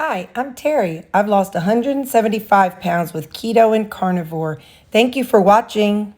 Hi, I'm Terry. I've lost 175 pounds with keto and carnivore. Thank you for watching.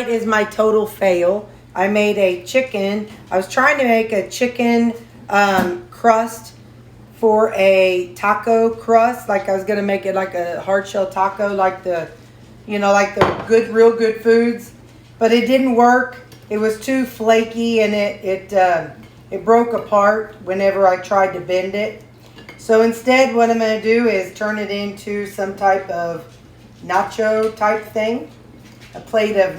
Is my total fail. I made a chicken. I was trying to make a chicken crust for a taco crust. Like I was gonna make it like a hard shell taco, like the, you know, like the good, real good foods. But it didn't work. It was too flaky, and it broke apart whenever I tried to bend it. So instead, what I'm gonna do is turn it into some type of nacho type thing. A plate of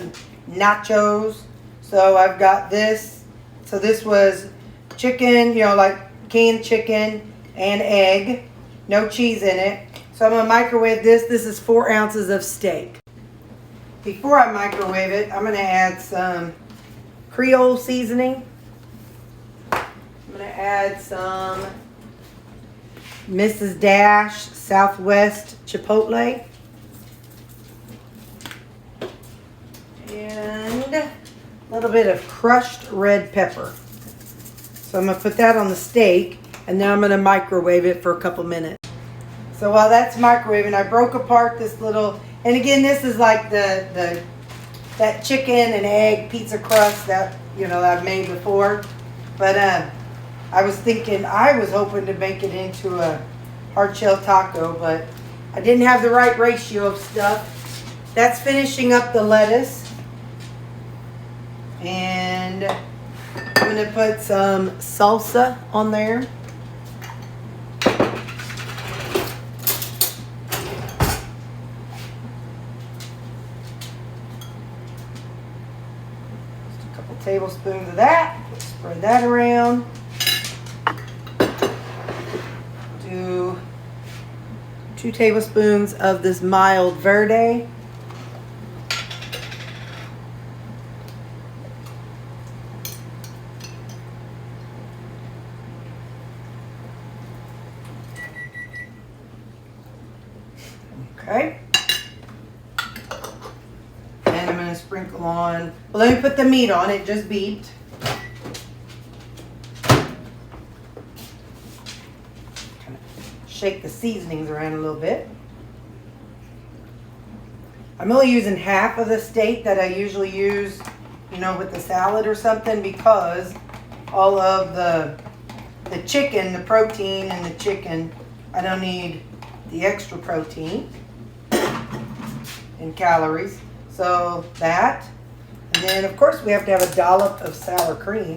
nachos. So I've got this. So this was chicken, you know, like canned chicken and egg. No cheese in it. So I'm going to microwave this. This is 4 ounces of steak. Before I microwave it, I'm going to add some Creole seasoning. I'm going to add some Mrs. Dash Southwest Chipotle. And a little bit of crushed red pepper. So I'm going to put that on the steak, and then I'm going to microwave it for a couple minutes. So while that's microwaving, I broke apart this little, and again, this is like that chicken and egg pizza crust that, you know, I've made before. But I was hoping to make it into a hard shell taco, but I didn't have the right ratio of stuff. That's finishing up the lettuce. And I'm going to put some salsa on there. Just a couple tablespoons of that. Spread that around. Do 2 tablespoons of this mild verde. Okay. And I'm going to sprinkle on, well, let me put the meat on. It just beeped. Kind of shake the seasonings around a little bit. I'm only using half of the steak that I usually use, you know, with the salad or something, because all of the chicken, the protein in the chicken, I don't need the extra protein and calories. So that, and then of course we have to have a dollop of sour cream.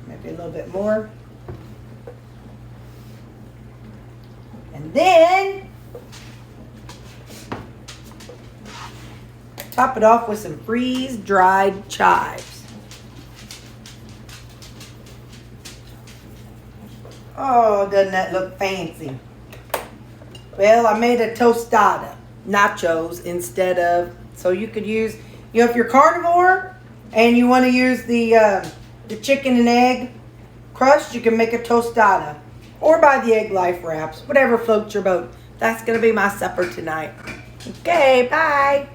Maybe a little bit more. And then top it off with some freeze-dried chives. Oh, doesn't that look fancy? Well, I made a tostada, nachos instead of, so you could use, you know, if you're carnivore and you want to use the chicken and egg crust, you can make a tostada or buy the egg life wraps, whatever floats your boat. That's going to be my supper tonight. Okay, bye.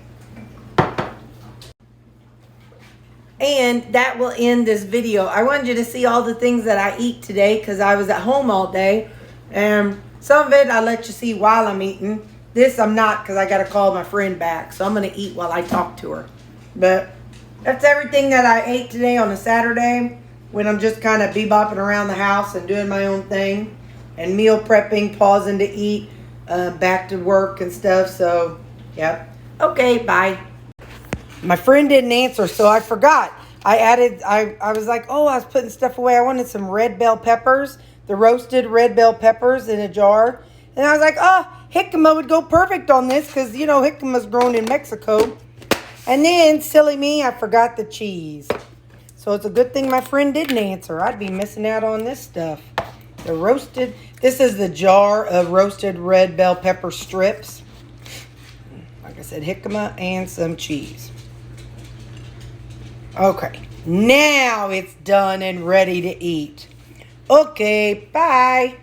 And that will end this video. I wanted you to see all the things that I eat today because I was at home all day. And some of it I'll let you see while I'm eating. This I'm not, because I got to call my friend back. So I'm going to eat while I talk to her. But that's everything that I ate today on a Saturday, when I'm just kind of bebopping around the house and doing my own thing. And meal prepping, pausing to eat, back to work and stuff. So, yep. Okay, bye. My friend didn't answer, so I forgot. I was like, oh, I was putting stuff away. I wanted some red bell peppers, the roasted red bell peppers in a jar. And I was like, oh, jicama would go perfect on this because, you know, jicama's grown in Mexico. And then, silly me, I forgot the cheese. So it's a good thing my friend didn't answer. I'd be missing out on this stuff. The roasted, this is the jar of roasted red bell pepper strips. Like I said, jicama and some cheese. Okay, now it's done and ready to eat. Okay, bye.